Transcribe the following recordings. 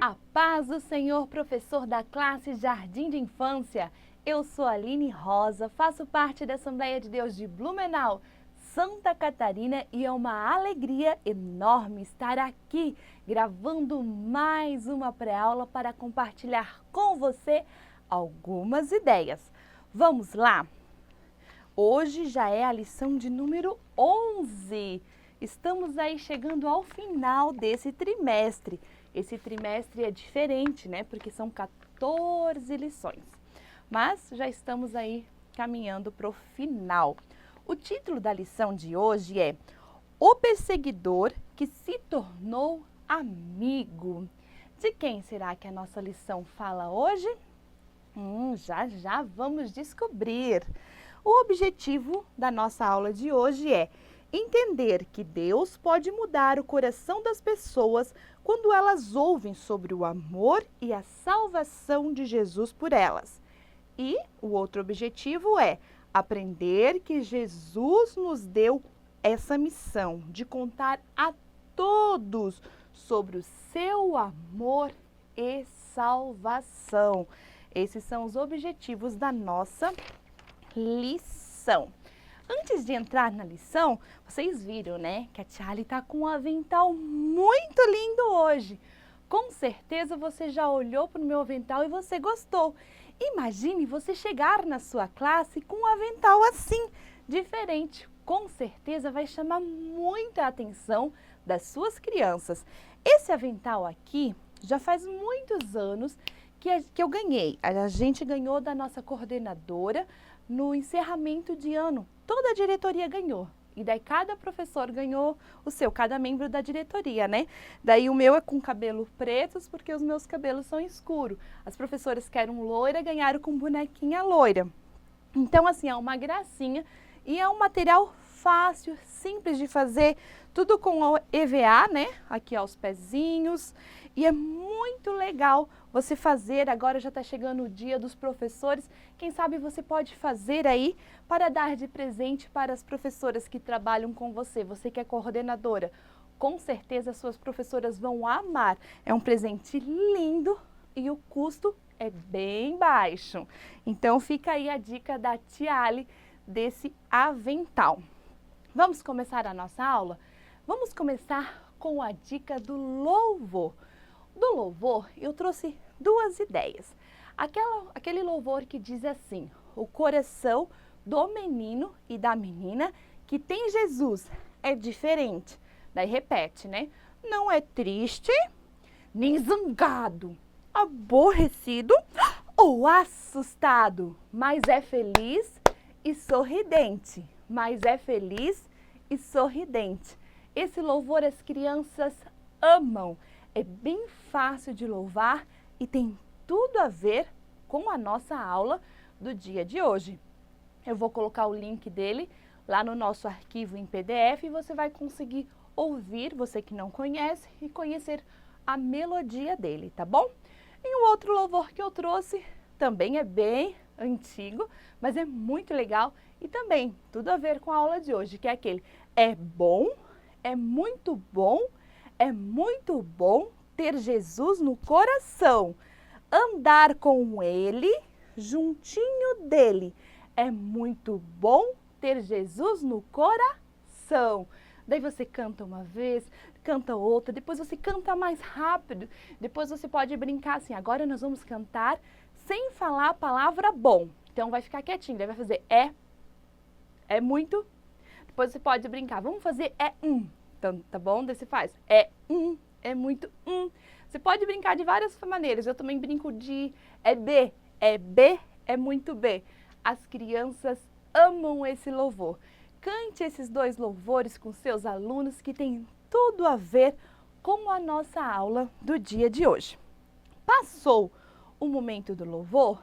A paz do Senhor, professor da classe Jardim de Infância. Eu sou Aline Rosa, faço parte da Assembleia de Deus de Blumenau, Santa Catarina, e é uma alegria enorme estar aqui gravando mais uma pré-aula para compartilhar com você algumas ideias. Vamos lá? Hoje já é a lição de número 11. Estamos aí chegando ao final desse trimestre. Esse trimestre é diferente, né? Porque são 14 lições. Mas já estamos aí caminhando para o final. O título da lição de hoje é O Perseguidor que se tornou amigo. De quem será que a nossa lição fala hoje? Já vamos descobrir. O objetivo da nossa aula de hoje é entender que Deus pode mudar o coração das pessoas quando elas ouvem sobre o amor e a salvação de Jesus por elas. E o outro objetivo é aprender que Jesus nos deu essa missão de contar a todos sobre o seu amor e salvação. Esses são os objetivos da nossa lição. Antes de entrar na lição, vocês viram, né, que a Tia Ali tá com um avental muito lindo hoje. Com certeza você já olhou para o meu avental e você gostou. Imagine você chegar na sua classe com um avental assim, diferente. Com certeza vai chamar muita atenção das suas crianças. Esse avental aqui já faz muitos anos que eu ganhei. A gente ganhou da nossa coordenadora no encerramento de ano. Toda a diretoria ganhou. E daí cada professor ganhou o seu, cada membro da diretoria, né? Daí o meu é com cabelo pretos, porque os meus cabelos são escuros. As professoras que eram loira ganharam com bonequinha loira. Então, assim, é uma gracinha e é um material fácil, simples de fazer, tudo com EVA, né? Aqui aos pezinhos. E é muito legal você fazer, agora já está chegando o dia dos professores, quem sabe você pode fazer aí para dar de presente para as professoras que trabalham com você, você que é coordenadora. Com certeza as suas professoras vão amar, é um presente lindo e o custo é bem baixo. Então fica aí a dica da Tia Ali desse avental. Vamos começar a nossa aula? Vamos começar com a dica do louvor. Do louvor, eu trouxe duas ideias. Aquele louvor que diz assim: o coração do menino e da menina que tem Jesus é diferente. Daí repete, né? Não é triste, nem zangado, aborrecido ou assustado, mas é feliz e sorridente. Mas é feliz e sorridente. Esse louvor as crianças amam. É bem fácil de louvar e tem tudo a ver com a nossa aula do dia de hoje. Eu vou colocar o link dele lá no nosso arquivo em PDF e você vai conseguir ouvir, você que não conhece, e conhecer a melodia dele, tá bom? E o outro louvor que eu trouxe também é bem antigo, mas é muito legal e também tudo a ver com a aula de hoje, que é aquele: é bom, é muito bom, é muito bom ter Jesus no coração, andar com Ele, juntinho dele. É muito bom ter Jesus no coração. Daí você canta uma vez, canta outra, depois você canta mais rápido, depois você pode brincar assim: agora nós vamos cantar sem falar a palavra bom. Então vai ficar quietinho, daí vai fazer é muito. Depois você pode brincar, vamos fazer Então, tá bom? Daí você faz é muito Você pode brincar de várias maneiras. Eu também brinco de B, é muito B. As crianças amam esse louvor. Cante esses dois louvores com seus alunos que tem tudo a ver com a nossa aula do dia de hoje. Passou o momento do louvor,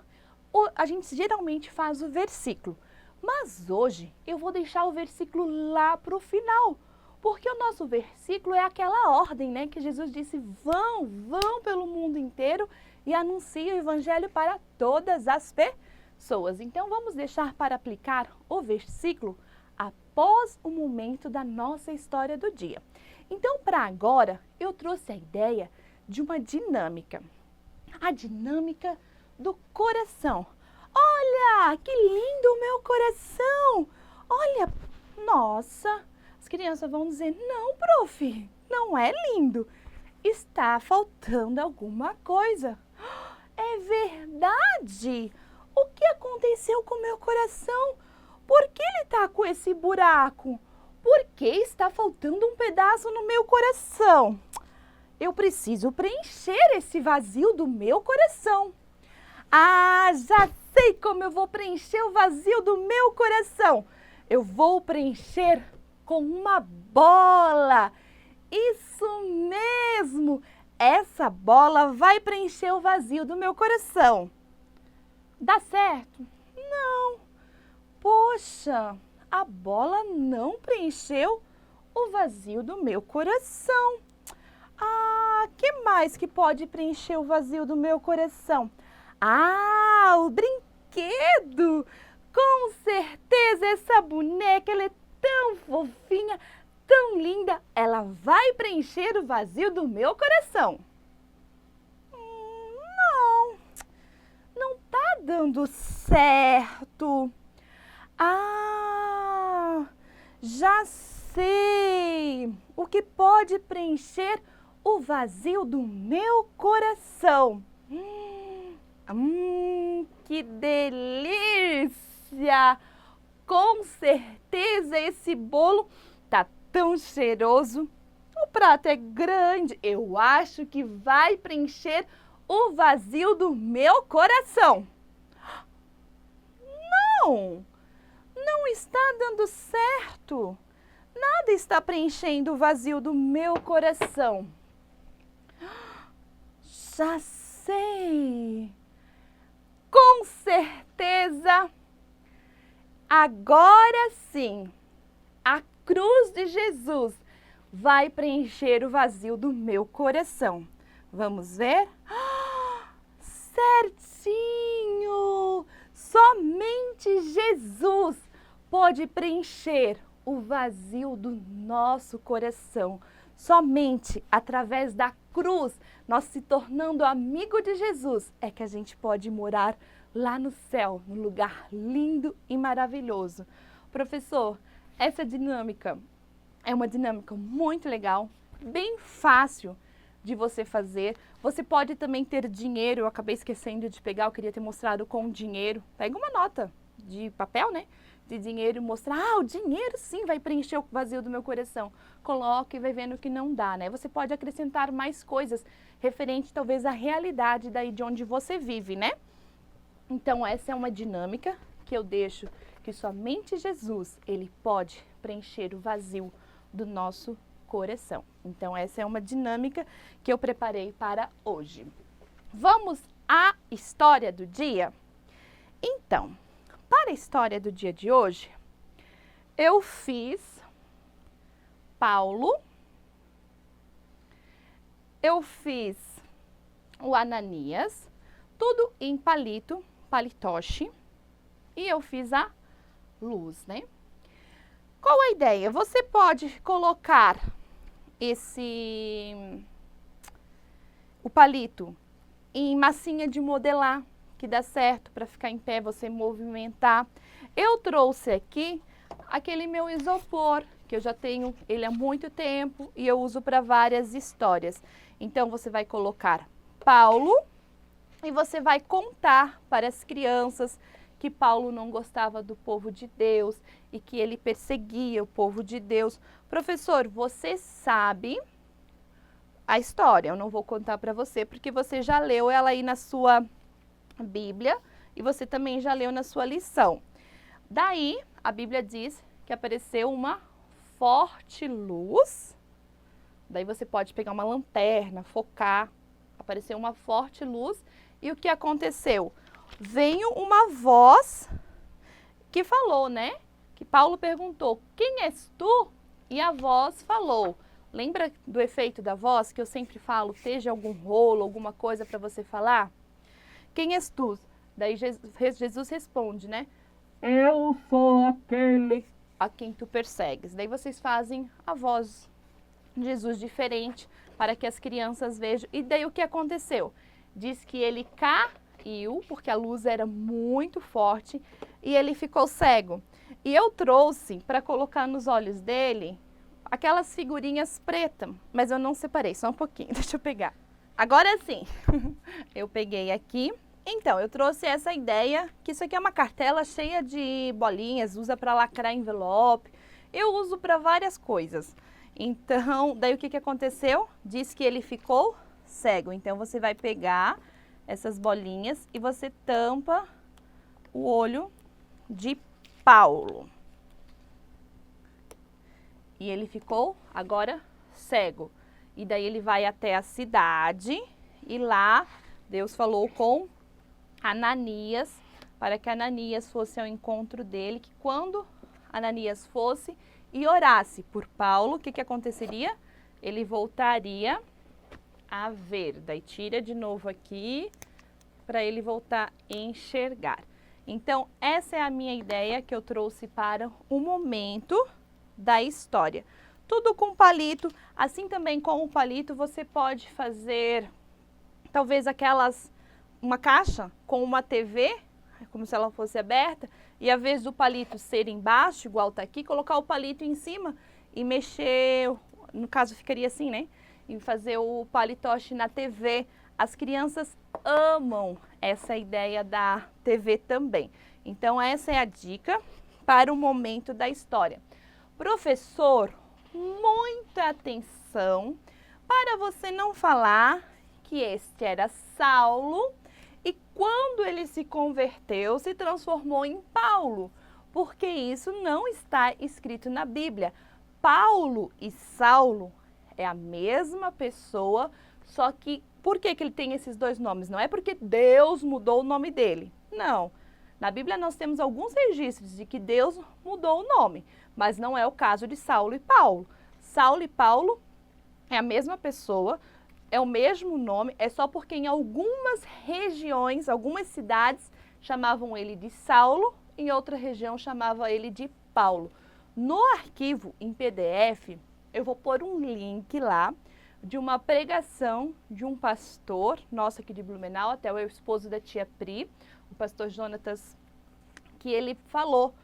a gente geralmente faz o versículo. Mas hoje eu vou deixar o versículo lá para o final. Porque o nosso versículo é aquela ordem, né, que Jesus disse: vão pelo mundo inteiro e anunciem o evangelho para todas as pessoas. Então vamos deixar para aplicar o versículo após o momento da nossa história do dia. Então, para agora, eu trouxe a ideia de uma dinâmica. A dinâmica do coração. Olha, que lindo o meu coração! Olha, nossa, as crianças vão dizer, não, prof, não é lindo. Está faltando alguma coisa. É verdade! O que aconteceu com o meu coração? Por que ele está com esse buraco? Por que está faltando um pedaço no meu coração? Eu preciso preencher esse vazio do meu coração. Ah, já sei como eu vou preencher o vazio do meu coração. Eu vou preencher com uma bola. Isso mesmo! Essa bola vai preencher o vazio do meu coração. Dá certo? Não. Poxa, a bola não preencheu o vazio do meu coração. Ah, que mais que pode preencher o vazio do meu coração? Ah, o brinquedo! Com certeza essa boneca, ela é tão fofinha, tão linda, ela vai preencher o vazio do meu coração. Não tá dando certo. Ah, já sei! O que pode preencher o vazio do meu coração? Que delícia! Com certeza esse bolo tá tão cheiroso. O prato é grande. Eu acho que vai preencher o vazio do meu coração. Não! Não está dando certo. Nada está preenchendo o vazio do meu coração. Já sei! Com certeza! Agora sim, a cruz de Jesus vai preencher o vazio do meu coração. Vamos ver? Certinho! Somente Jesus pode preencher o vazio do nosso coração. Somente através da cruz, nós se tornando amigo de Jesus, é que a gente pode morar lá no céu, num lugar lindo e maravilhoso. Professor, essa dinâmica é uma dinâmica muito legal, bem fácil de você fazer. Você pode também ter dinheiro, eu acabei esquecendo de pegar, eu queria ter mostrado com dinheiro. Pega uma nota de papel, né? De dinheiro e mostrar, o dinheiro sim vai preencher o vazio do meu coração. Coloque e vai vendo que não dá, né? Você pode acrescentar mais coisas referente talvez à realidade daí de onde você vive, né? Então essa é uma dinâmica que eu deixo que somente Jesus, ele pode preencher o vazio do nosso coração. Então essa é uma dinâmica que eu preparei para hoje. Vamos à história do dia? Então, para a história do dia de hoje, eu fiz Paulo, eu fiz o Ananias, tudo em palito, palitoche, e eu fiz a luz, né? Qual a ideia? Você pode colocar o palito em massinha de modelar, que dá certo para ficar em pé, você movimentar. Eu trouxe aqui aquele meu isopor, que eu já tenho ele há muito tempo e eu uso para várias histórias. Então, você vai colocar Paulo e você vai contar para as crianças que Paulo não gostava do povo de Deus e que ele perseguia o povo de Deus. Professor, você sabe a história, eu não vou contar para você porque você já leu ela aí na sua Bíblia e você também já leu na sua lição. Daí, a Bíblia diz que apareceu uma forte luz. Daí você pode pegar uma lanterna, focar. Apareceu uma forte luz. E o que aconteceu? Veio uma voz que falou, né? Que Paulo perguntou, quem és tu? E a voz falou. Lembra do efeito da voz que eu sempre falo, esteja algum rolo, alguma coisa para você falar? Quem és tu? Daí Jesus responde, né? Eu sou aquele a quem tu persegues. Daí vocês fazem a voz de Jesus diferente para que as crianças vejam. E daí o que aconteceu? Diz que ele caiu, porque a luz era muito forte, e ele ficou cego. E eu trouxe para colocar nos olhos dele aquelas figurinhas pretas, mas eu não separei, só um pouquinho, deixa eu pegar. Agora sim, eu peguei aqui. Então, eu trouxe essa ideia, que isso aqui é uma cartela cheia de bolinhas, usa para lacrar envelope, eu uso para várias coisas. Então, daí o que aconteceu? Diz que ele ficou cego, então você vai pegar essas bolinhas e você tampa o olho de Paulo. E ele ficou agora cego. E daí ele vai até a cidade e lá Deus falou com Ananias, para que Ananias fosse ao encontro dele, que quando Ananias fosse e orasse por Paulo, o que aconteceria? Ele voltaria a ver. Daí tira de novo aqui, para ele voltar a enxergar. Então, essa é a minha ideia que eu trouxe para o momento da história. Tudo com palito, assim também com o palito você pode fazer, talvez uma caixa com uma TV, como se ela fosse aberta, e ao invés do palito ser embaixo, igual tá aqui, colocar o palito em cima e mexer, no caso ficaria assim, né? E fazer o palitoche na TV. As crianças amam essa ideia da TV também. Então essa é a dica para o momento da história. Professor, muita atenção para você não falar que este era Saulo e quando ele se converteu, se transformou em Paulo, porque isso não está escrito na Bíblia. Paulo e Saulo é a mesma pessoa, só que por que ele tem esses dois nomes? Não é porque Deus mudou o nome dele, não. Na Bíblia nós temos alguns registros de que Deus mudou o nome, mas não é o caso de Saulo e Paulo. Saulo e Paulo é a mesma pessoa, é o mesmo nome, é só porque em algumas regiões, algumas cidades chamavam ele de Saulo, em outra região chamava ele de Paulo. No arquivo em PDF, eu vou pôr um link lá de uma pregação de um pastor nosso aqui de Blumenau, até o esposo da tia Pri, o pastor Jonatas, que ele falou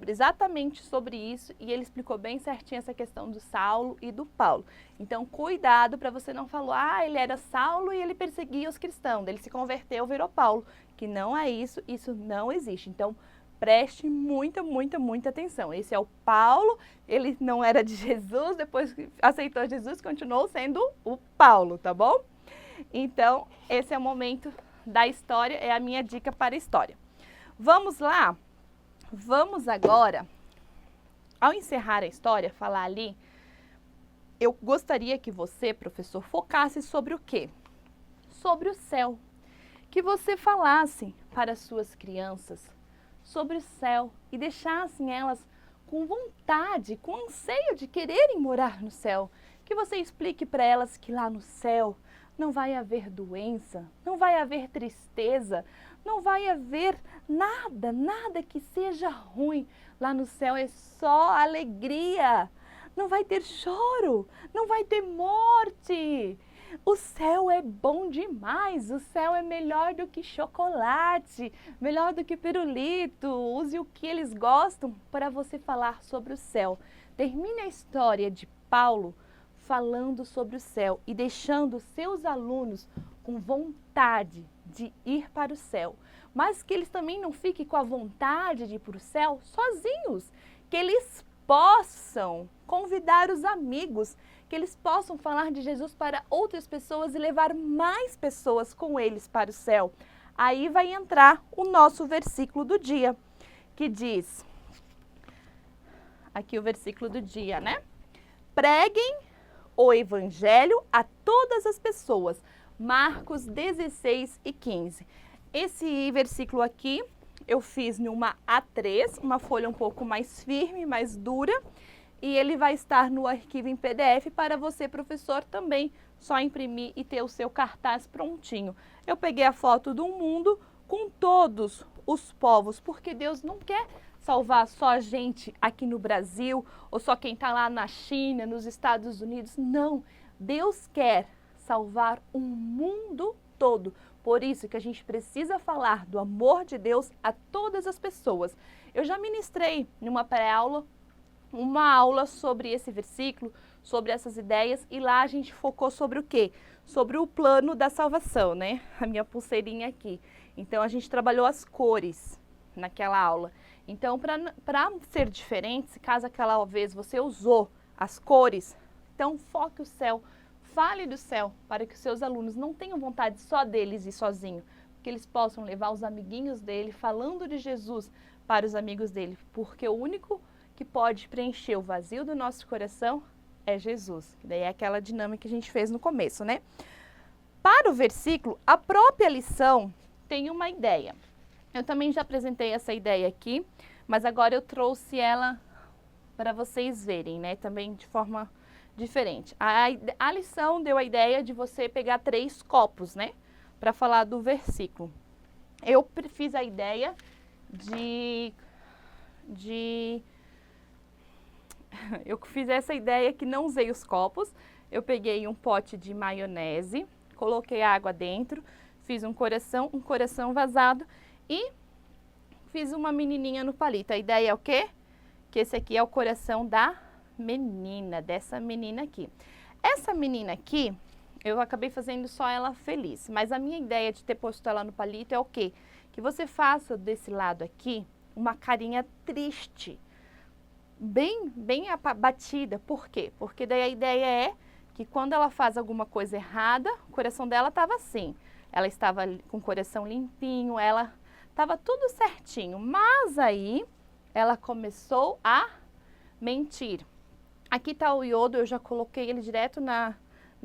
exatamente sobre isso e ele explicou bem certinho essa questão do Saulo e do Paulo. Então, cuidado para você não falar, ele era Saulo e ele perseguia os cristãos, ele se converteu, virou Paulo, que não é isso, isso não existe. Então, preste muita atenção. Esse é o Paulo, ele não era de Jesus, depois que aceitou Jesus, continuou sendo o Paulo, tá bom? Então, esse é o momento da história, é a minha dica para a história. Vamos lá? Vamos agora, ao encerrar a história, falar ali, eu gostaria que você, professor, focasse sobre o quê? Sobre o céu. Que você falasse para as suas crianças sobre o céu e deixassem elas com vontade, com anseio de quererem morar no céu. Que você explique para elas que lá no céu não vai haver doença, não vai haver tristeza, não vai haver nada que seja ruim. Lá no céu é só alegria, não vai ter choro, não vai ter morte. O céu é bom demais, o céu é melhor do que chocolate, melhor do que pirulito. Use o que eles gostam para você falar sobre o céu. Termine a história de Paulo falando sobre o céu e deixando seus alunos com vontade de ir para o céu. Mas que eles também não fiquem com a vontade de ir para o céu sozinhos, que eles possam convidar os amigos, que eles possam falar de Jesus para outras pessoas e levar mais pessoas com eles para o céu. Aí vai entrar o nosso versículo do dia, que diz, aqui o versículo do dia, né? Preguem o evangelho a todas as pessoas. Marcos 16 e 15. Esse versículo aqui eu fiz numa A3, uma folha um pouco mais firme, mais dura, e ele vai estar no arquivo em PDF para você, professor, também só imprimir e ter o seu cartaz prontinho. Eu peguei a foto do mundo com todos os povos, porque Deus não quer salvar só a gente aqui no Brasil, ou só quem está lá na China, nos Estados Unidos, não. Deus quer salvar o mundo todo. Por isso que a gente precisa falar do amor de Deus a todas as pessoas. Eu já ministrei numa pré-aula uma aula sobre esse versículo, sobre essas ideias, e lá a gente focou sobre o quê? Sobre o plano da salvação, né? A minha pulseirinha aqui. Então a gente trabalhou as cores naquela aula. Então, para ser diferente, se caso aquela vez você usou as cores, então foque o céu, fale do céu, para que os seus alunos não tenham vontade só deles ir sozinho, que eles possam levar os amiguinhos dele, falando de Jesus para os amigos dele, porque o único que pode preencher o vazio do nosso coração é Jesus. Daí é aquela dinâmica que a gente fez no começo, né? Para o versículo, a própria lição tem uma ideia. Eu também já apresentei essa ideia aqui, mas agora eu trouxe ela para vocês verem, né? Também de forma diferente. A lição deu a ideia de você pegar 3 copos, né? Para falar do versículo. Eu fiz a ideia eu fiz essa ideia que não usei os copos. Eu peguei um pote de maionese, coloquei água dentro, fiz um coração vazado e fiz uma menininha no palito. A ideia é o quê? Que esse aqui é o coração da menina, dessa menina aqui. Essa menina aqui, eu acabei fazendo só ela feliz, mas a minha ideia de ter posto ela no palito é o quê? Que você faça desse lado aqui uma carinha triste, bem abatida. Por quê? Porque daí a ideia é que quando ela faz alguma coisa errada, o coração dela estava assim. Ela estava com o coração limpinho, ela estava tudo certinho, mas aí ela começou a mentir. Aqui está o iodo, eu já coloquei ele direto na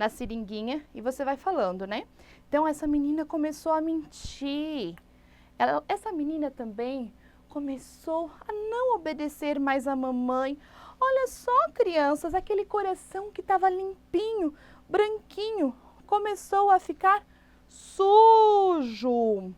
seringuinha e você vai falando, né? Então essa menina começou a mentir. Essa menina também começou a não obedecer mais a mamãe. Olha só, crianças, aquele coração que estava limpinho, branquinho, começou a ficar sujo.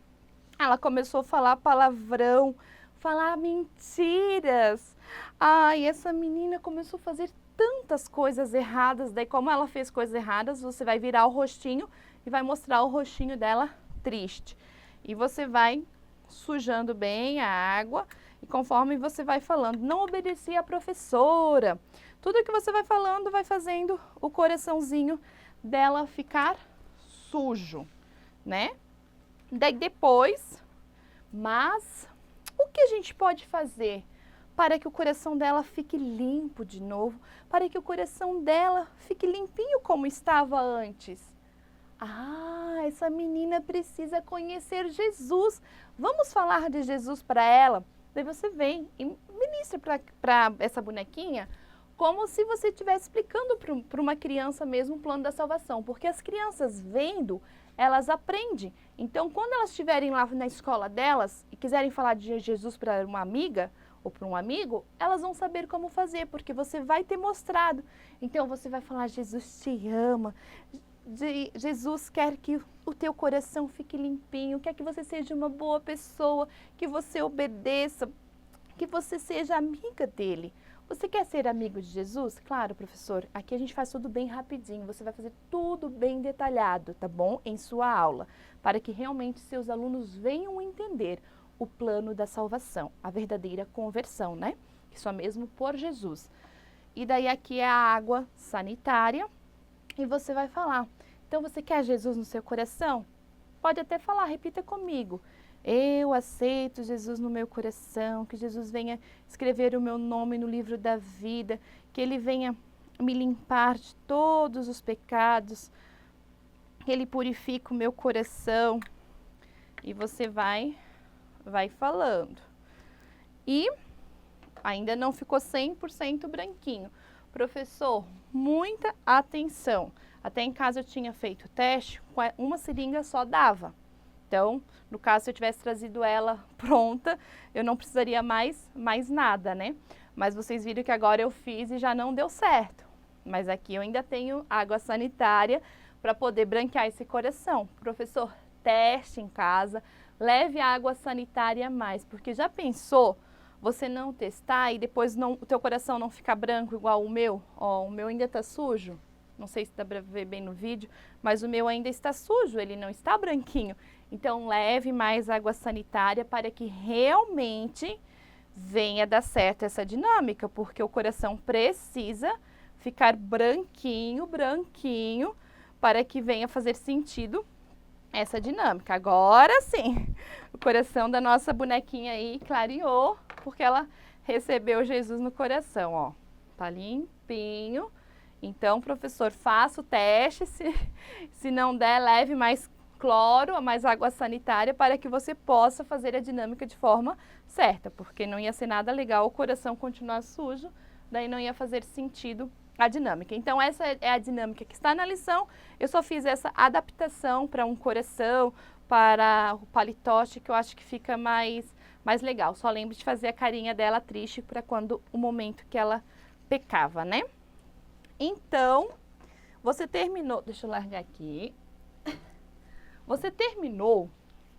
Ela começou a falar palavrão, falar mentiras. Ai, essa menina começou a fazer tantas coisas erradas. Daí, como ela fez coisas erradas, você vai virar o rostinho e vai mostrar o rostinho dela triste. E você vai sujando bem a água e conforme você vai falando, não obedecia a professora. Tudo que você vai falando vai fazendo o coraçãozinho dela ficar sujo, né? Daí depois, mas o que a gente pode fazer para que o coração dela fique limpo de novo, para que o coração dela fique limpinho como estava antes? Ah, essa menina precisa conhecer Jesus. Vamos falar de Jesus para ela? Daí você vem e ministra para essa bonequinha como se você estivesse explicando para uma criança mesmo o plano da salvação. Porque as crianças vendo, elas aprendem. Então, quando elas estiverem lá na escola delas e quiserem falar de Jesus para uma amiga ou para um amigo, elas vão saber como fazer, porque você vai ter mostrado. Então, você vai falar, Jesus te ama. Jesus quer que o teu coração fique limpinho, quer que você seja uma boa pessoa, que você obedeça, que você seja amiga dele. Você quer ser amigo de Jesus? Claro, professor, aqui a gente faz tudo bem rapidinho, você vai fazer tudo bem detalhado, tá bom? Em sua aula, para que realmente seus alunos venham entender o plano da salvação, a verdadeira conversão, né? Que só mesmo por Jesus. E daí aqui é a água sanitária. E você vai falar, então você quer Jesus no seu coração? Pode até falar, repita comigo. Eu aceito Jesus no meu coração, que Jesus venha escrever o meu nome no livro da vida, que Ele venha me limpar de todos os pecados, que Ele purifique o meu coração. E você vai falando. E ainda não ficou 100% branquinho. Professor, muita atenção. Até em casa eu tinha feito o teste, com uma seringa só dava. Então, no caso, se eu tivesse trazido ela pronta, eu não precisaria mais nada, né? Mas vocês viram que agora eu fiz e já não deu certo. Mas aqui eu ainda tenho água sanitária para poder branquear esse coração. Professor, teste em casa, leve água sanitária a mais, porque já pensou você não testar e depois o teu coração não ficar branco igual o meu? Ó, o meu ainda tá sujo. não sei se dá para ver bem no vídeo, mas o meu ainda está sujo, ele não está branquinho. Então leve mais água sanitária para que realmente venha dar certo essa dinâmica, porque o coração precisa ficar branquinho, branquinho, para que venha fazer sentido essa dinâmica. Agora sim, o coração da nossa bonequinha aí clareou, porque ela recebeu Jesus no coração, ó. Tá limpinho. Então, professor, faça o teste, se não der, leve mais cloro, mais água sanitária, para que você possa fazer a dinâmica de forma certa, porque não ia ser nada legal o coração continuar sujo, daí não ia fazer sentido a dinâmica. Então, essa é a dinâmica que está na lição. Eu só fiz essa adaptação para um coração, para o palitoche, que eu acho que fica mais legal. Só lembre de fazer a carinha dela triste para quando o momento que ela pecava, né? Então, você terminou... Deixa eu largar aqui. Você terminou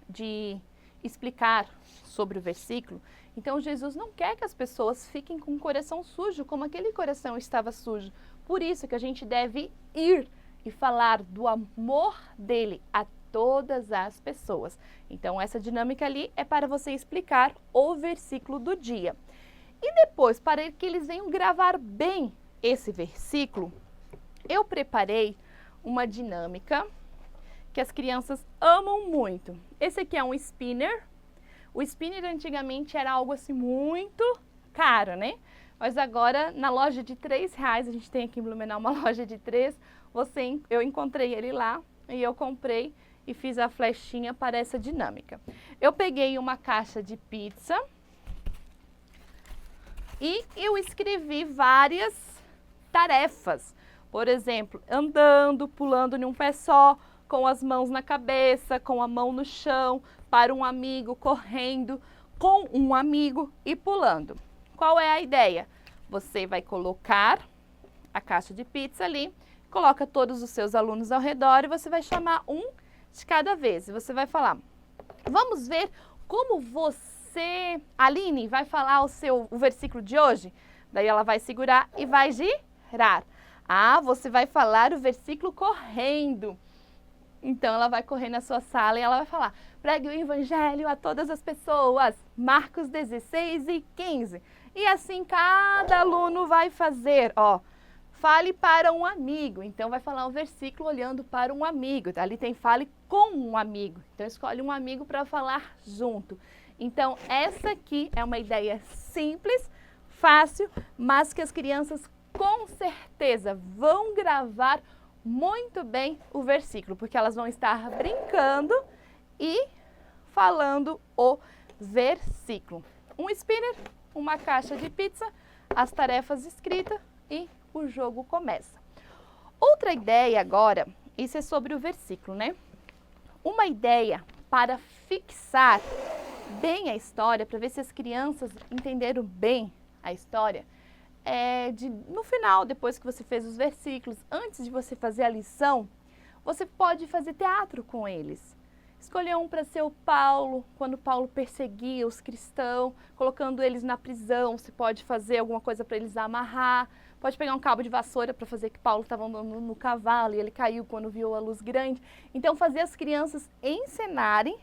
de explicar sobre o versículo. Então, Jesus não quer que as pessoas fiquem com o coração sujo, como aquele coração estava sujo. Por isso que a gente deve ir e falar do amor dele a todas as pessoas. Então, essa dinâmica ali é para você explicar o versículo do dia. E depois, para que eles venham gravar bem esse versículo, eu preparei uma dinâmica que as crianças amam muito. Esse aqui é um spinner. O spinner antigamente era algo assim muito caro, né? Mas agora na loja de R$3, a gente tem aqui em Blumenau uma loja de 3, eu encontrei ele lá e eu comprei e fiz a flechinha para essa dinâmica. Eu peguei uma caixa de pizza e eu escrevi várias tarefas. Por exemplo, andando, pulando em um pé só, com as mãos na cabeça, com a mão no chão, para um amigo, correndo, com um amigo e pulando. Qual é a ideia? Você vai colocar a caixa de pizza ali, coloca todos os seus alunos ao redor e você vai chamar um de cada vez. E você vai falar, vamos ver como você, Aline, vai falar o versículo de hoje? Daí ela vai segurar e vai girar. Ah, você vai falar o versículo correndo. Então, ela vai correr na sua sala e ela vai falar, pregue o evangelho a todas as pessoas, Marcos 16 e 15. E assim, cada aluno vai fazer, ó, fale para um amigo. Então, vai falar um versículo olhando para um amigo. Ali tem fale com um amigo. Então, escolhe um amigo para falar junto. Então, essa aqui é uma ideia simples, fácil, mas que as crianças com certeza vão gravar muito bem o versículo, porque elas vão estar brincando e falando o versículo. Um spinner, uma caixa de pizza, as tarefas escritas e o jogo começa. Outra ideia agora, isso é sobre o versículo, né? Uma ideia para fixar bem a história, para ver se as crianças entenderam bem a história, no final, depois que você fez os versículos, antes de você fazer a lição, você pode fazer teatro com eles. Escolher um para ser o Paulo, quando Paulo perseguia os cristãos, colocando eles na prisão, você pode fazer alguma coisa para eles amarrar, pode pegar um cabo de vassoura para fazer que Paulo estava andando no cavalo e ele caiu quando viu a luz grande. Então, fazer as crianças encenarem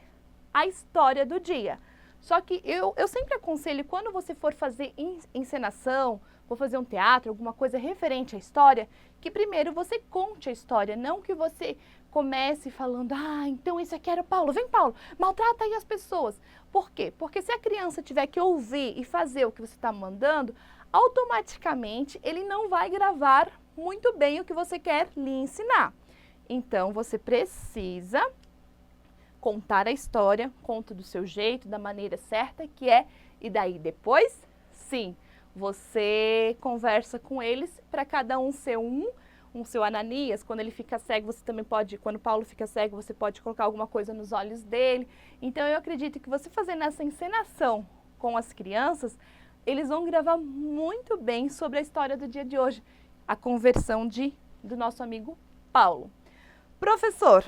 a história do dia. Só que eu sempre aconselho, quando você for fazer encenação, for fazer um teatro, alguma coisa referente à história, que primeiro você conte a história, não que você comece falando, então esse aqui era o Paulo, vem Paulo, maltrata aí as pessoas. Por quê? Porque se a criança tiver que ouvir e fazer o que você está mandando, automaticamente ele não vai gravar muito bem o que você quer lhe ensinar. Então, você precisa contar a história, conta do seu jeito, da maneira certa que é, e daí depois, sim, você conversa com eles para cada um ser um seu Ananias. Quando ele fica cego, você também pode, quando Paulo fica cego, você pode colocar alguma coisa nos olhos dele. Então, eu acredito que você fazendo essa encenação com as crianças, eles vão gravar muito bem sobre a história do dia de hoje, a conversão do nosso amigo Paulo. Professor,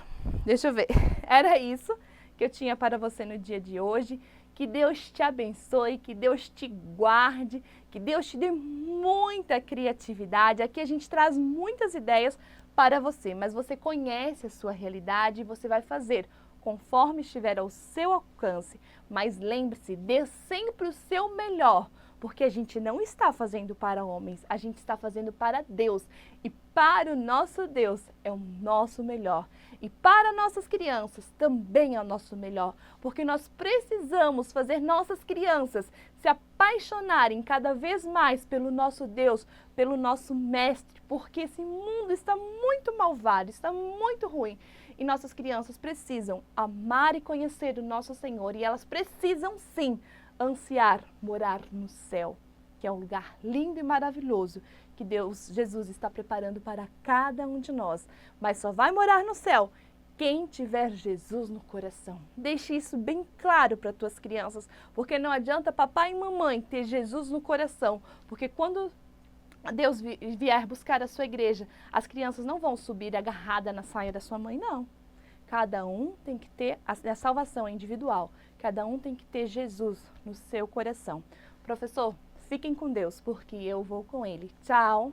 deixa eu ver, era isso que eu tinha para você no dia de hoje. Que Deus te abençoe, que Deus te guarde, que Deus te dê muita criatividade. Aqui a gente traz muitas ideias para você, mas você conhece a sua realidade e você vai fazer conforme estiver ao seu alcance. Mas lembre-se, dê sempre o seu melhor, porque a gente não está fazendo para homens, a gente está fazendo para Deus. E para o nosso Deus é o nosso melhor. E para nossas crianças também é o nosso melhor, porque nós precisamos fazer nossas crianças se apaixonarem cada vez mais pelo nosso Deus, pelo nosso Mestre, porque esse mundo está muito malvado, está muito ruim. E nossas crianças precisam amar e conhecer o nosso Senhor, e elas precisam sim ansiar morar no céu, que é um lugar lindo e maravilhoso que Jesus está preparando para cada um de nós. Mas só vai morar no céu quem tiver Jesus no coração. Deixe isso bem claro para tuas crianças, porque não adianta papai e mamãe ter Jesus no coração, porque quando Deus vier buscar a sua igreja, as crianças não vão subir agarrada na saia da sua mãe, não. Cada um tem que ter, a salvação é individual, cada um tem que ter Jesus no seu coração. Professor, fiquem com Deus, porque eu vou com Ele. Tchau!